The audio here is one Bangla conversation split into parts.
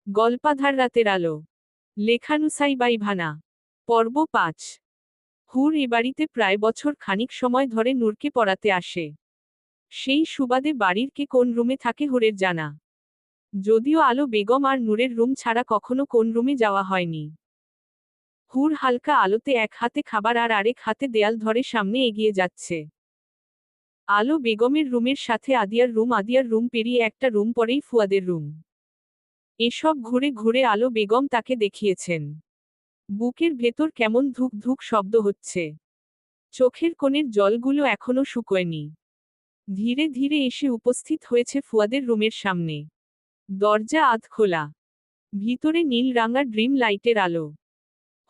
গল্পাধার রাতের আলো। লেখা নুসাইবাই ভানা। পর্ব ৫। হুর এ বাড়িতে প্রায় বছর খানিক সময় ধরে নূরকে পড়াতে আসে। সেই সুবাদে বাড়ির কে কোন রুমে থাকে হুরের জানা। যদিও আলো বেগম আর নূরের রুম ছাড়া কখনো কোন রুমে যাওয়া হয়নি। হুর হালকা আলোতে এক হাতে খাবার আর আরেক হাতে দেয়াল ধরে সামনে এগিয়ে যাচ্ছে। আলো বেগমের রুমের সাথে আদিয়ার রুম পেরিয়ে একটা রুম পরেই ফুয়াদের রুম। এসব ঘুরে ঘুরে আলো বেগম তাকে দেখিয়েছেন। বুকের ভেতর কেমন ধুক ধুক শব্দ হচ্ছে। চোখের কোণের জলগুলো এখনো শুকোয়নি। ধীরে ধীরে এসে উপস্থিত হয়েছে ফুয়াদের রুমের সামনে। দরজা আধ খোলা। ভিতরে নীল রাঙা ড্রিম লাইটের আলো।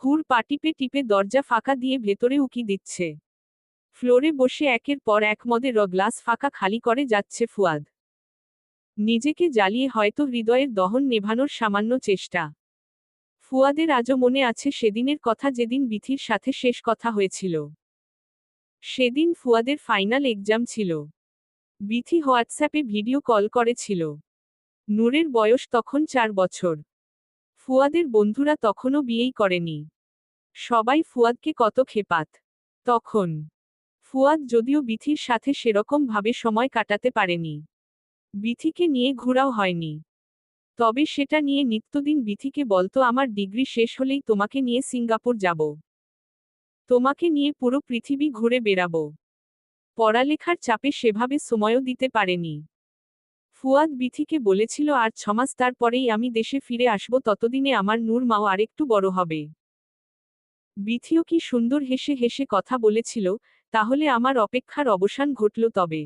হুর পা টিপে টিপে দরজা ফাঁকা দিয়ে ভেতরে উকি দিচ্ছে। ফ্লোরে বসে একের পর এক মদের গ্লাস ফাঁকা খালি করে যাচ্ছে ফুয়াদ। নিজেকে জ্বালিয়ে হয়তো হৃদয়ের দহন নেভানোর সামান্য চেষ্টা। ফুয়াদের আজও মনে আছে সেদিনের কথা, যেদিন বিথির সাথে শেষ কথা হয়েছিল। সেদিন ফুয়াদের ফাইনাল এক্সাম ছিল। বিথি হোয়াটসঅ্যাপে ভিডিও কল করেছিল। নূরের বয়স তখন ৪ বছর। ফুয়াদের বন্ধুরা তখনও বিয়েই করেনি। সবাই ফুয়াদকে কত খেপাত তখন। ফুয়াদ যদিও বিথির সাথে সেরকম ভাবে সময় কাটাতে পারেনি। বিথিকে নিয়ে ঘোরাও হয়নি। তবে সেটা নিয়ে নিত্যদিন বিথিকে বলতো, আমার ডিগ্রি শেষ হলেই তোমাকে নিয়ে সিঙ্গাপুর যাব। তোমাকে নিয়ে পুরো পৃথিবী ঘুরে বেড়াবো। পড়ালেখার চাপে সেভাবে সময়ও দিতে পারেনি। ফুয়াদ বিথিকে বলেছিল, আর ৬ মাস তারপরেই আমি দেশে ফিরে আসব, ততদিনে আমার নূর মাও আরেকটু বড় হবে। বিথিও কি সুন্দর হেসে হেসে কথা বলেছিল, তাহলে আমার অপেক্ষার অবসান ঘটল তবে।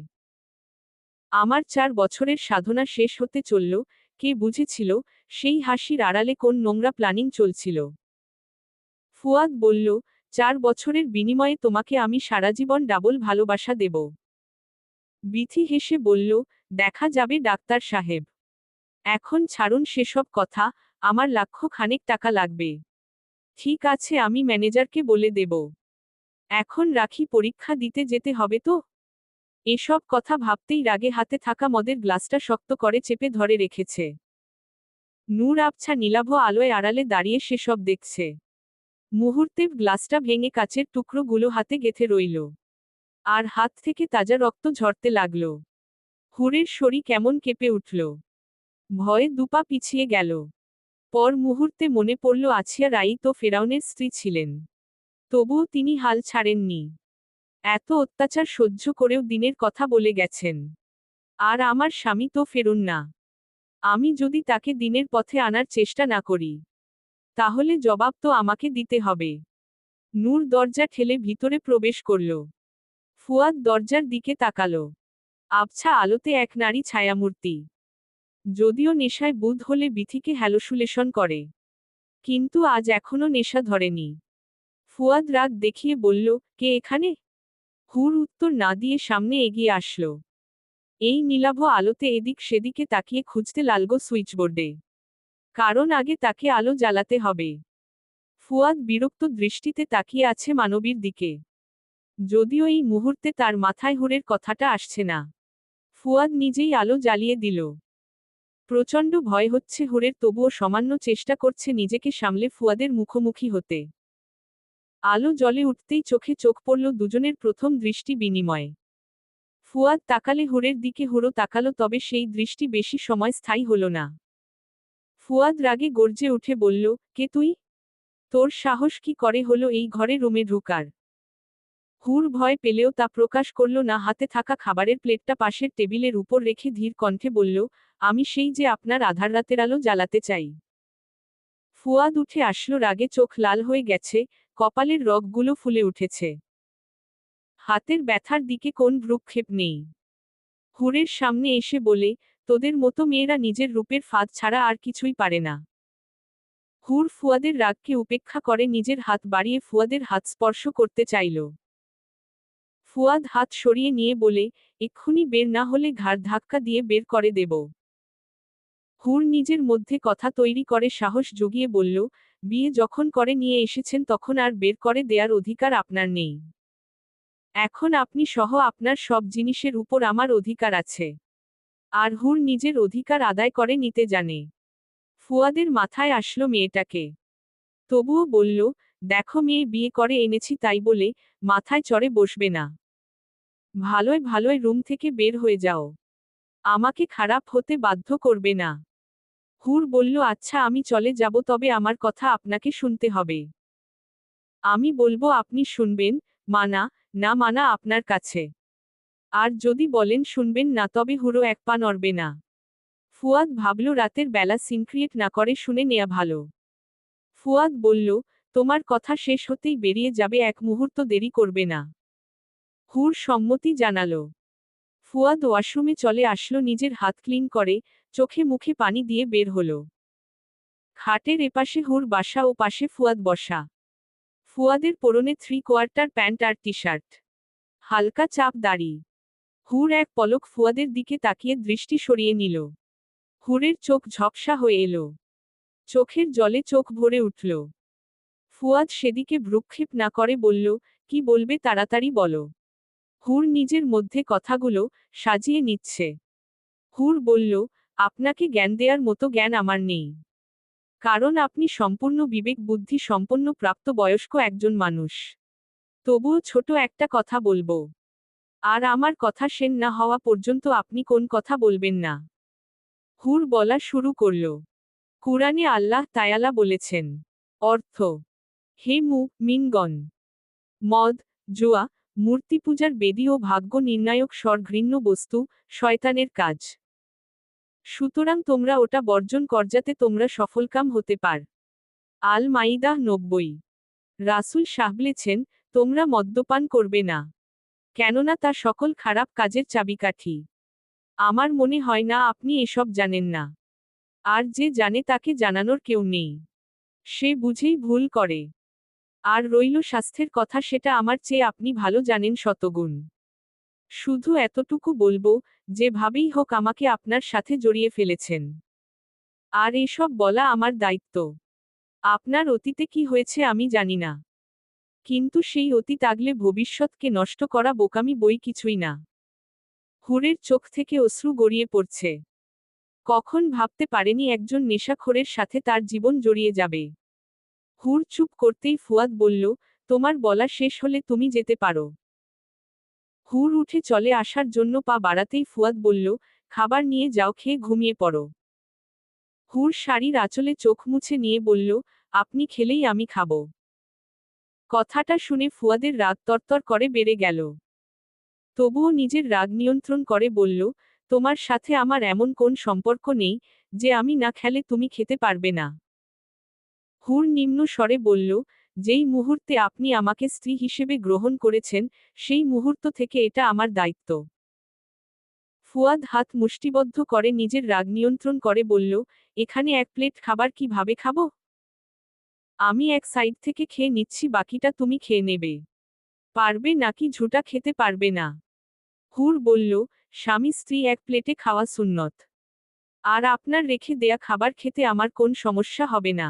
আমার ৪ বছরের সাধনা শেষ হতে চলল, কে বুঝেছিল সেই হাসির আড়ালে কোন নোংরা প্ল্যানিং চলছিল। ফুয়াদ বলল, ৪ বছরের বিনিময়ে তোমাকে আমি সারাজীবন ডাবল ভালোবাসা দেব। বিথি হেসে বলল, দেখা যাবে ডাক্তার সাহেব। এখন ছাড়ুন সেসব কথা, আমার লাখখানেক টাকা লাগবে। ঠিক আছে, আমি ম্যানেজারকে বলে দেব। এখন রাখি, পরীক্ষা দিতে যেতে হবে তো। এসব কথা ভাবতেই রাগে হাতে থাকা মদের গ্লাসটা শক্ত করে চেপে ধরে রেখেছে। নূর আবছা নীলাভ আলোয় আড়ালে দাঁড়িয়ে সেসব দেখছে। মুহূর্তে গ্লাসটা ভেঙে কাচের টুকরোগুলো হাতে গেঁথে রইল। আর হাত থেকে তাজা রক্ত ঝরতে লাগল। হুরের শরীর কেমন কেঁপে উঠল। ভয়ে দুপা পিছিয়ে গেল। পর মুহূর্তে মনে পড়ল আছিয়া রাই তো ফেরাউনের স্ত্রী ছিলেন। তবুও তিনি হাল ছাড়েননি। এত অত্যাচার সহ্য করেও দিনের কথা বলে গেছেন। আর আমার স্বামী তো ফেরুন না। আমি যদি তাকে দিনের পথে আনার চেষ্টা না করি, তাহলে জবাব তো আমাকে দিতে হবে। নূর দরজা ঠেলে ভিতরে প্রবেশ করল। ফুয়াদ দরজার দিকে তাকালো। আবছা আলোতে এক নারী ছায়ামূর্তি। যদিও নেশায় বুধ হলে বিথিকে হ্যালোসুলেশন করে, কিন্তু আজ এখনো নেশা ধরেনি। ফুয়াদ রাগ দেখিয়ে বলল, কে এখানে? হুর উত্তর না দিয়ে সামনে এগিয়ে আসলো। এই নীলাভ আলোতে এদিক সেদিকে তাকিয়ে খুঁজতে লাগলো সুইচবোর্ডে। কারণ আগে তাকে আলো জ্বালাতে হবে। ফুয়াদ বিরক্ত দৃষ্টিতে তাকিয়ে আছে মানবীর দিকে। যদিও এই মুহূর্তে তার মাথায় হুরের কথাটা আসছে না। ফুয়াদ নিজেই আলো জ্বালিয়ে দিল। প্রচণ্ড ভয় হচ্ছে হুরের, তবুও সামান্য চেষ্টা করছে নিজেকে সামলে ফুয়াদের মুখোমুখি হতে। আলো জ্বলে উঠতেই চোখে চোখ পড়ল দুজনের প্রথম দৃষ্টি বিনিময়। ফুয়াদ তাকালে হুরের দিকে, হুরো তাকালো, তবে সেই দৃষ্টি বেশি সময় স্থায়ী হল না। ফুয়াদ রাগে গর্জে উঠে বলল, কে তুই? তোর সাহস কি করে হলো এই ঘরে রুমে ঢুকার? হুর ভয় পেলেও তা প্রকাশ করল না। হাতে থাকা খাবারের প্লেটটা পাশের টেবিলের উপর রেখে ধীর কণ্ঠে বলল, আমি সেই যে আপনার আধার রাতের আলো জ্বালাতে চাই। ফুয়াদ উঠে আসলো, রাগে চোখ লাল হয়ে গেছে, কপালের রগগুলো ফুলে উঠেছে। হাতের ব্যথার দিকে কোন ভ্রুক্ষেপ নেই। হুরের সামনে এসে বলে, তোদের মতো মেয়েরা নিজের রূপের ফাঁদ ছাড়া আর কিছুই পারে না। হুর ফুয়াদের রাগকে উপেক্ষা করে নিজের হাত বাড়িয়ে ফুয়াদের হাত স্পর্শ করতে চাইল। ফুয়াদ হাত সরিয়ে নিয়ে বলে, এক্ষুনি বের না হলে ঘাড় ধাক্কা দিয়ে বের করে দেব। হুর নিজের মধ্যে কথা তৈরি করে সাহস জুগিয়ে বলল, বিয়ে যখন করে নিয়ে এসেছেন তখন আর বের করে দেয়ার অধিকার আপনার নেই। এখন আপনি সহ আপনার সব জিনিসের উপর আমার অধিকার আছে। আর হুর নিজের অধিকার আদায় করে নিতে জানে। ফুয়াদের মাথায় আসলো মেয়েটাকে। তবুও বলল, দেখো মেয়ে বিয়ে করে এনেছি তাই বলে মাথায় চড়ে বসবে না। ভালোয় ভালোয় রুম থেকে বের হয়ে যাও। আমাকে খারাপ হতে বাধ্য করবে না। হুর বলল, আচ্ছা আমি চলে যাব, তবে আমার কথা আপনাকে শুনতে হবে। আমি বলবো আপনি শুনবেন, মানা না মানা আপনার কাছে। আর যদি বলেন শুনবেন না তবে হুরও এক পা নড়বে না। ফুয়াদ ভাবল রাতের বেলা সিন ক্রিয়েট না করে শুনে নেয়া ভালো। ফুয়াদ বলল, তোমার কথা শেষ হতেই বেরিয়ে যাবে, এক মুহূর্ত দেরি করবে না। হুর সম্মতি জানালো। ফুয়াদ ওয়াশরুমে চলে আসলো, নিজের হাত ক্লিন করে চোখে মুখে পানি দিয়ে বের হলো। খাটের এপাশে হুর বাসা ও পাশে ফুয়াদ বসা। ফুয়াদের পরনে 3/4 প্যান্ট আর টি শার্ট, হালকা চাপ দাড়ি। হুর এক পলক ফুয়াদের দিকে তাকিয়ে দৃষ্টি সরিয়ে নিল। হুরের চোখ ঝপসা হয়ে এলো, চোখের জলে চোখ ভরে উঠল। ফুয়াদ সেদিকে ভ্রুক্ষেপ না করে বলল, কি বলবে তাড়াতাড়ি বলো। হুর নিজের মধ্যে কথাগুলো সাজিয়ে নিচ্ছে। হুর বলল, আপনাকে জ্ঞান দেয়ার মতো জ্ঞান আমার নেই। কারণ আপনি সম্পূর্ণ বিবেক বুদ্ধি সম্পন্ন প্রাপ্তবয়স্ক একজন মানুষ। তবুও ছোট একটা কথা বলবো। আর আমার কথা শেষ না হওয়া পর্যন্ত আপনি কোন কথা বলবেন না। হুর বলা শুরু করল। কুরআনে আল্লাহ তায়ালা বলেছেন, অর্থ, হে মুমিনগণ, মদ, জুয়া, মূর্তি পূজার বেদী ও ভাগ্য নির্ণায়ক ঘৃণ্য বস্তু শয়তানের কাজ। সুতরাং তোমরা ওটা বর্জন কর যাতে তোমরা সফলকাম হতে পার। আল মাইদাহ 90। রাসূল বলেছেন, তোমরা মদ্যপান করবে না, কেননা তা সকল খারাপ কাজের চাবিকাঠি। আমার মনে হয় না আপনি এসব জানেন না। আর যে জানে তাকে জানানোর কেউ নেই। সে বুঝেই ভুল করে। আর রইল স্বাস্থ্যের কথা, সেটা আমার চেয়ে আপনি ভালো জানেন শতগুণ। শুধু এতটুকু বলবো, যেভাবেই হোক আমাকে আপনার সাথে জড়িয়ে ফেলেছেন। আর এসব বলা আমার দায়িত্ব। আপনার অতীতে কি হয়েছে আমি জানি না। কিন্তু সেই অতীত আগলে ভবিষ্যৎকে নষ্ট করা বোকামি বই কিছুই না। হুরের চোখ থেকে অশ্রু গড়িয়ে পড়ছে। কখন ভাবতে পারেনি একজন নেশাখোরের সাথে তার জীবন জড়িয়ে যাবে। হুর চুপ করতেই ফুয়াদ বলল, তোমার বলা শেষ হলে তুমি যেতে পারো। হুর উঠে চলে আসার জন্য পা বাড়াতেই ফুয়াদ বলল, খাবার নিয়ে যাও, খেয়ে ঘুমিয়ে পড়ো। হুর শাড়ির আঁচলে চোখ মুছে নিয়ে বলল, আপনি খেলেই আমি খাব। কথাটা শুনে ফুয়াদের রাগ তরতর করে বেড়ে গেল। তবুও নিজের রাগ নিয়ন্ত্রণ করে বলল, তোমার সাথে আমার এমন কোন সম্পর্ক নেই যে আমি না খেলে তুমি খেতে পারবে না। হুর নিম্ন স্বরে বলল, যেই মুহূর্তে আপনি আমাকে স্ত্রী হিসেবে গ্রহণ করেছেন, সেই মুহূর্ত থেকে এটা আমার দায়িত্ব। ফুয়াদ হাত মুষ্টিবদ্ধ করে নিজের রাগ নিয়ন্ত্রণ করে বলল, এখানে এক প্লেট খাবার কিভাবে খাবো? আমি এক সাইড থেকে খেয়ে নিচ্ছি, বাকিটা তুমি খেয়ে নেবে। পারবে নাকি ঝুটা খেতে পারবে না? হুর বলল, স্বামী স্ত্রী এক প্লেটে খাওয়া সুন্নত। আর আপনার রেখে দেয়া খাবার খেতে আমার কোন সমস্যা হবে না।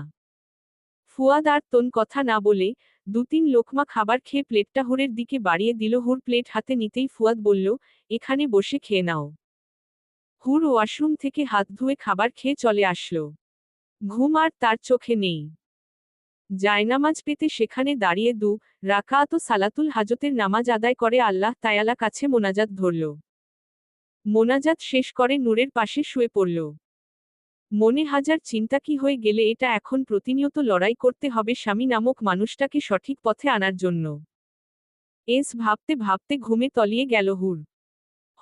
ফুয়াদ আর তোন কথা না বলে 2-3 লোকমা খাবার খেয়ে প্লেটটা হুরের দিকে বাড়িয়ে দিল। হুর প্লেট হাতে নিতেই ফুয়াদ বলল, এখানে বসে খেয়ে নাও। হুর ওয়াশরুম থেকে হাত ধুয়ে খাবার খেয়ে চলে আসলো। ঘুম আর তার চোখে নেই। জায়নামাজ পেতে সেখানে দাঁড়িয়ে রাকাত সালাতুল হাজতের নামাজ আদায় করে আল্লাহ তায়ালা কাছে মোনাজাত ধরল। মোনাজাত শেষ করে নূরের পাশে শুয়ে পড়ল। মনে হাজার চিন্তা, কি হয়ে গেলে এটা এখন প্রতিনিয়ত লড়াই করতে হবে স্বামী নামক মানুষটাকে সঠিক পথে আনার জন্য। ভাবতে ভাবতে ঘুমে তলিয়ে গেল হুর।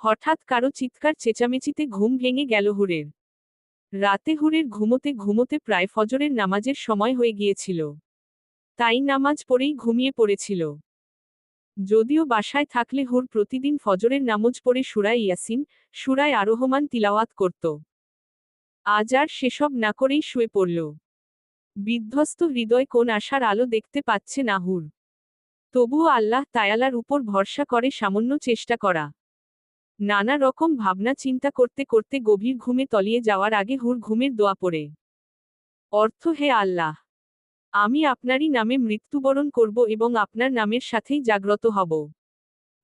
হঠাৎ কারো চিৎকার চেঁচামেচিতে ঘুম ভেঙে গেল হুরের। রাতে হুরের ঘুমোতে ঘুমোতে প্রায় ফজরের নামাজের সময় হয়ে গিয়েছিল। তাই নামাজ পড়েই ঘুমিয়ে পড়েছিল। যদিও বাসায় থাকলে হুর প্রতিদিন ফজরের নামাজ পড়ে সূরা ইয়াসিন, সূরা আর-রহমান তিলাওয়াত করত। আজ আর সেসব না করেই শুয়ে পড়ল। বিধ্বস্ত হৃদয় কোন আশার আলো দেখতে পাচ্ছে না হুর। তবুও আল্লাহ তায়ালার উপর ভরসা করে সামান্য চেষ্টা করা। নানা রকম ভাবনা চিন্তা করতে করতে গভীর ঘুমে তলিয়ে যাওয়ার আগে হুর ঘুমের দোয়া পড়ে। অর্থ, হে আল্লাহ, আমি আপনারই নামে মৃত্যুবরণ করব এবং আপনার নামের সাথেই জাগ্রত হব।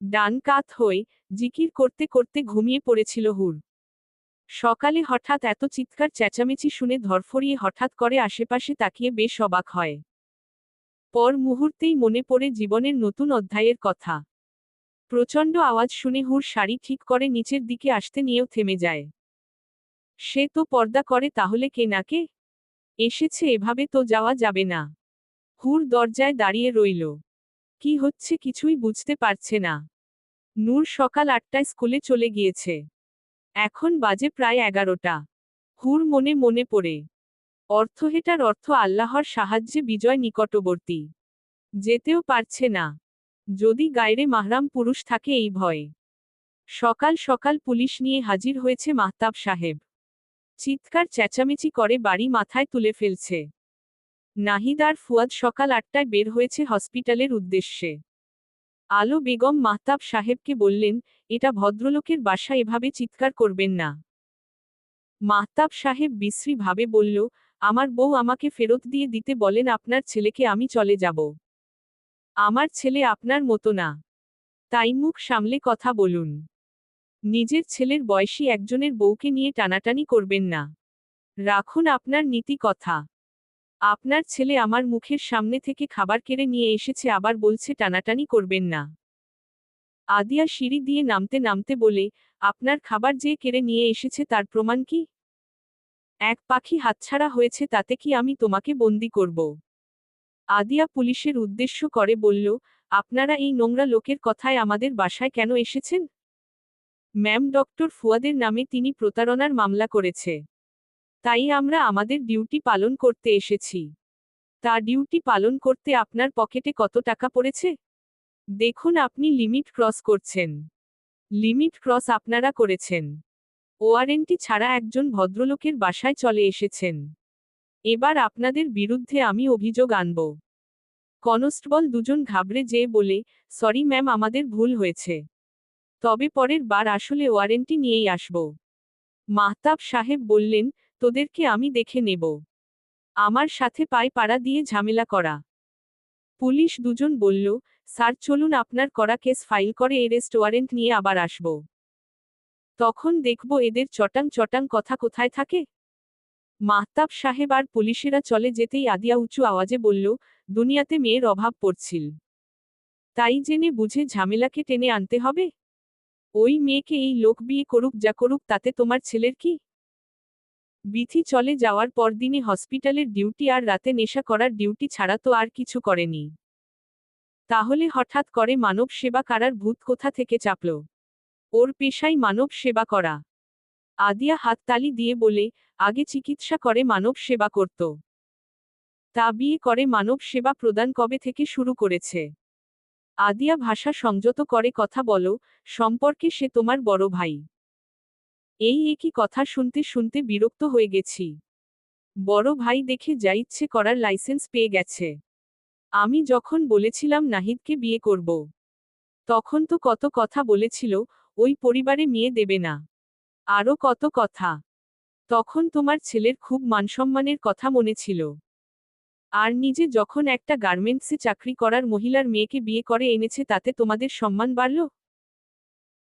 ডান কাত হয়ে জিকির করতে করতে ঘুমিয়ে পড়েছিল হুর। সকালে হঠাৎ এত চিৎকার চেঁচামেচি শুনে ধরফরিয়ে হঠাৎ করে আশেপাশে তাকিয়ে বেশ অবাক হয়। পর মুহূর্তেই মনে পড়ে জীবনের নতুন অধ্যায়ের কথা। প্রচণ্ড আওয়াজ শুনে হুর শাড়ি ঠিক করে নিচের দিকে আসতে নিয়েও থেমে যায়। সে তো পর্দা করে, তাহলে কে নাকে এসেছে, এভাবে তো যাওয়া যাবে না। হুর দরজায় দাঁড়িয়ে রইল। কি হচ্ছে কিছুই বুঝতে পারছে না। নূর সকাল 8টায় স্কুলে চলে গিয়েছে। এখন বাজে প্রায় 11টা। হুর মনে মনে পড়ে অর্থহেটার অর্থ আল্লাহর সাহায্যে বিজয় নিকটবর্তী। যেতেও পারছে না। যদি গায়রে মাহরাম পুরুষ থাকে এই ভয়ে। সকাল সকাল পুলিশ নিয়ে হাজির হয়েছে মাহতাব সাহেব। চিৎকার চেঁচামেচি করে বাড়ি মাথায় তুলে ফেলছে। নাহিদ আর ফুয়াদ সকাল 8টায় বের হয়েছে হসপিটালের উদ্দেশ্যে। আলো বেগম মাহতাব সাহেবকে বললেন, এটা ভদ্রলোকের বাসা, এভাবে চিৎকার করবেন না। মাহতাব সাহেব বিশ্রী ভাবে বলল, আমার বউ আমাকে ফেরত দিয়ে দিতে বলেন, আপনার ছেলেকে আমি চলে যাব। আমার ছেলে আপনার মতো না, তাই মুখ সামলে কথা বলুন। নিজের ছেলের বয়সী একজনের বউকে নিয়ে টানাটানি করবেন না। রাখুন আপনার নীতি কথা। আপনার ছেলে আমার মুখের সামনে থেকে খাবার কেড়ে নিয়ে এসেছে, আবার বলছে টানাটানি করবেন না। আদিয়া সিঁড়ি দিয়ে নামতে নামতে বলে, আপনার খাবার যে কেড়ে নিয়ে এসেছে তার প্রমাণ কি? এক পাখি হাতছাড়া হয়েছে, তাতে কি আমি তোমাকে বন্দি করব? আদিয়া পুলিশের উদ্দেশ্য করে বলল, আপনারা এই নোংরা লোকের কথায় আমাদের বাসায় কেন এসেছেন? ম্যাম, ডক্টর ফুয়াদের নামে তিনি প্রতারণার মামলা করেছে। তাই আমরা আমাদের ডিউটি পালন করতে এসেছি। তা ডিউটি পালন করতে আপনার পকেটে কত টাকা পড়েছে? দেখুন, আপনি লিমিট ক্রস করছেন। লিমিট ক্রস আপনারা করেছেন। ওয়ারেন্টি ছাড়া একজন ভদ্রলোকের বাসায় চলে এসেছেন। এবার আপনাদের বিরুদ্ধে আমি অভিযোগ আনব। কনস্টেবল দুজন ঘাবড়ে যেয়ে বলে, সরি ম্যাম, আমাদের ভুল হয়েছে। তবে পরের বার আসলে ওয়ারেন্টি নিয়েই আসব। মাহতাব সাহেব বললেন, তোদেরকে আমি দেখে নেব। আমার সাথে পায়ে পাড়া দিয়ে ঝামেলা করা। পুলিশ দুজন বলল, স্যার চলুন, আপনার করা কেস ফাইল করে এরেস্ট ওয়ারেন্ট নিয়ে আবার আসব। তখন দেখব এদের চটাং চটাং কথা কোথায় থাকে। মাহতাব সাহেব আর পুলিশেরা চলে যেতেই আদিয়া উঁচু আওয়াজে বলল, দুনিয়াতে মেয়ের অভাব পড়ছিল, তাই জেনে বুঝে ঝামেলাকে টেনে আনতে হবে? ওই মেয়েকে এই লোক বিয়ে করুক, যা করুক, তাতে তোমার ছেলের কি? বিথি চলে যাওয়ার পর দিনে হসপিটালের ডিউটি আর রাতে নেশা করার ডিউটি ছাড়া তো আর কিছু করেনি। তাহলে হঠাৎ করে মানব সেবা করার ভূত কোথা থেকে চাপল? ওর পেশাই মানব সেবা করা। আদিয়া হাততালি দিয়ে বলে, আগে চিকিৎসা করে মানব সেবা করত। তা বিয়ে করে মানব সেবা প্রদান কবে থেকে শুরু করেছে? আদিয়া ভাষা সংযত করে কথা বলো, সম্পর্কে সে তোমার বড় ভাই। এই একই কথা শুনতে শুনতে বিরক্ত হয়ে গেছি। বড় ভাই দেখে যা ইচ্ছে করার লাইসেন্স পেয়ে গেছে। আমি যখন বলেছিলাম নাহিদকে বিয়ে করব, তখন তো কত কথা বলেছিল, ওই পরিবারে মেয়ে দেবে না, আরও কত কথা। তখন তোমার ছেলের খুব মানসম্মানের কথা মনে ছিল। আর নিজে যখন একটা গার্মেন্টসে চাকরি করার মহিলার মেয়েকে বিয়ে করে এনেছে, তাতে তোমাদের সম্মান বাড়ল?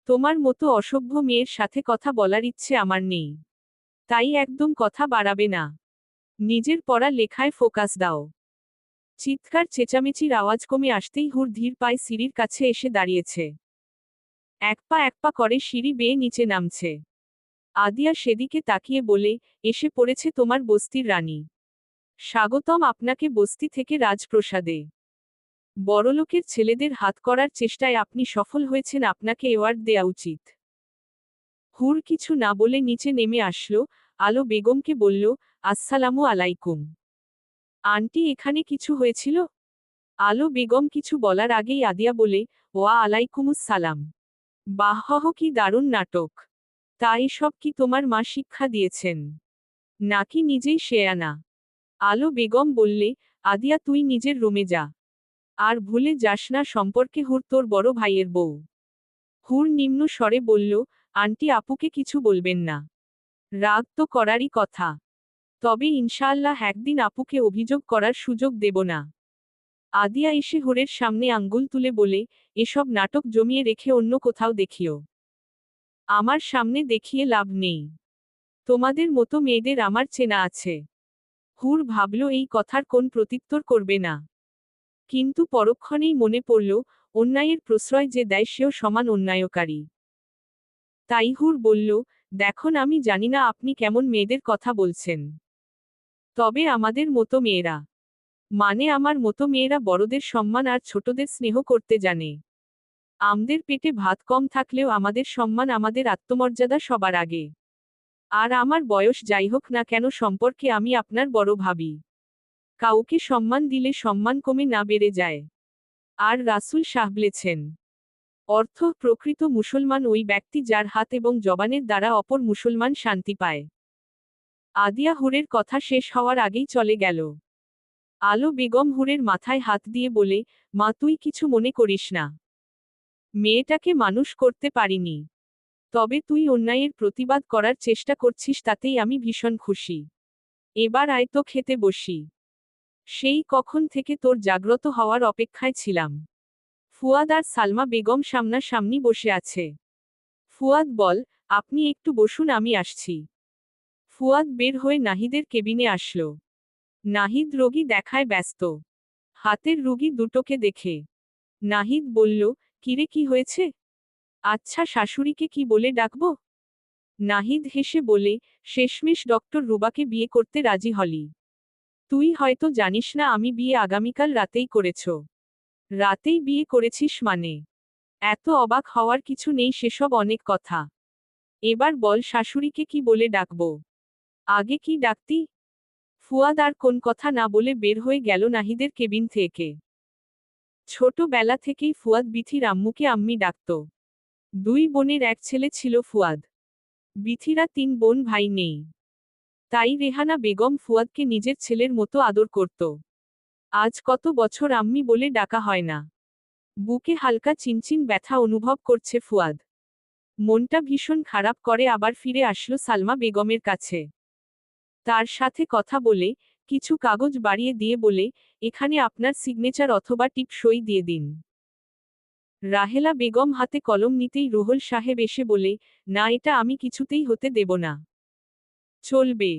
তোমার মতো অসভ্য মেয়ের সাথে কথা বলার ইচ্ছে আমার নেই। তাই একদম কথা বাড়াবে না। নিজের পড়া লেখায় ফোকাস দাও। চিৎকার চেঁচামেচির আওয়াজ কমে আসতেই হুর ধীর পায়ে সিঁড়ির কাছে এসে দাঁড়িয়েছে। এক পা করে সিঁড়ি বেয়ে নিচে নামছে। আদিয়া সেদিকে তাকিয়ে বলে, এসে পড়েছে তোমার বস্তির রানী। স্বাগতম আপনাকে বস্তি থেকে রাজপ্রসাদে। বড়লোকের ছেলেদের হাত করার চেষ্টায় আপনি সফল হয়েছেন, আপনাকে অ্যাওয়ার্ড দেয়া উচিত। হুর কিছু না বলে নিচে নেমে আসলো। আলো বেগমকে বলল, আসসালামু আলাইকুম। আন্টি, এখানে কিছু হয়েছিল? আলো বেগম কিছু বলার আগেই আদিয়া বলে, ওয়া আলাইকুমুস সালাম। বাহ্, কি দারুণ নাটক। তা এসব কি তোমার মা শিক্ষা দিয়েছেন, নাকি নিজেই শেয়ানা? আলো বেগম বললে, আদিয়া তুই নিজের রুমে যা। আর ভুলে যাস না, সম্পর্কে হুর তোর বড় ভাইয়ের বউ। হুর নিম্ন স্বরে বলল, আন্টি আপুকে কিছু বলবেন না। রাগ তো করারই কথা। তবে ইনশাআল্লাহ একদিন আপুকে অভিযোগ করার সুযোগ দেব না। আদিয়া এসে হুরের সামনে আঙ্গুল তুলে বলে, এসব নাটক জমিয়ে রেখে অন্য কোথাও দেখিও। আমার সামনে দেখিয়ে লাভ নেই। তোমাদের মতো মেয়েদের আমার চেনা আছে। হুর ভাবল এই কথার কোন প্রত্যুত্তর করবে না। কিন্তু পরক্ষণেই মনে পড়ল, অন্যায়ের প্রশ্রয় যে দেয় সেও সমান অন্যায়কারী। তাই হুর বলল, দেখুন আমি জানি না আপনি কেমন মেয়েদের কথা বলছেন। তবে আমাদের মতো মেয়েরা, মানে আমার মতো মেয়েরা বড়দের সম্মান আর ছোটদের স্নেহ করতে জানে। আমাদের পেটে ভাত কম থাকলেও আমাদের সম্মান, আমাদের আত্মমর্যাদা সবার আগে। আর আমার বয়স যাই হোক না কেন সম্পর্কে আমি আপনার বড় ভাবি। কাউকে সম্মান দিলে সম্মান কমে না বেড়ে যায়। আর রাসূল বলেছেন, অর্থ প্রকৃত মুসলমান ওই ব্যক্তি যার হাত এবং জবানের দ্বারা অপর মুসলমান শান্তি পায়। আদিয়া হুরের কথা শেষ হওয়ার আগেই চলে গেল। আলো বেগম হুরের মাথায় হাত দিয়ে বলে, মা তুই কিছু মনে করিস না। মেয়েটাকে মানুষ করতে পারিনি। তবে তুই অন্যায়ের প্রতিবাদ করার চেষ্টা করছিস তাতেই আমি ভীষণ খুশি। এবার আয় তো খেতে বসি। সেই কখন থেকে তোর জাগ্রত হওয়ার অপেক্ষায় ছিলাম। ফুয়াদ আর সালমা বেগম সামনাসামনি বসে আছে। ফুয়াদ বল, আপনি একটু বসুন আমি আসছি। ফুয়াদ বের হয়ে নাহিদের কেবিনে আসলো। নাহিদ রোগী দেখায় ব্যস্ত। হাতের রুগী দুটোকে দেখে নাহিদ বলল, কিরে কি হয়েছে? আচ্ছা শাশুড়িকে কি বলে ডাকবো? নাহিদ হেসে বলে, শেষমেশ ডক্টর রুবাকে বিয়ে করতে রাজি হলি। তুই হয়তো জানিস না আমি বিয়ে আগামীকাল রাতেই করেছ। রাতেই বিয়ে করেছিস মানে? এত অবাক হওয়ার কিছু নেই, সেসব অনেক কথা। এবার বল শাশুড়িকে কি বলে ডাকবো? আগে কি ডাকতি? ফুয়াদ আর কোন কথা না বলে বের হয়ে গেল নাহিদের কেবিন থেকে। ছোটবেলা থেকেই ফুয়াদ বিথির আম্মুকে আম্মি ডাকত। দুই বোনের এক ছেলে ছিল ফুয়াদ। বিথিরা তিন বোন ভাই নেই। তাই রেহানা বেগম ফুয়াদকে নিজের ছেলের মতো আদর করত। আজ কত বছর আম্মি বলে ডাকা হয় না। বুকে হালকা চিনচিন ব্যথা অনুভব করছে ফুয়াদ। মনটা ভীষণ খারাপ করে আবার ফিরে আসলো সালমা বেগমের কাছে। তার সাথে কথা বলে, কিছু কাগজ বাড়িয়ে দিয়ে বলে, এখানে আপনার সিগনেচার অথবা টিপ সই দিয়ে দিন। রাহেলা বেগম হাতে কলম নিতেই রুহুল সাহেব এসে বলে, না এটা আমি কিছুতেই হতে দেব না। চলবে।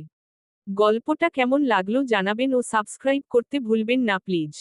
গল্পটা কেমন লাগলো জানাবেন ও সাবস্ক্রাইব করতে ভুলবেন না প্লিজ।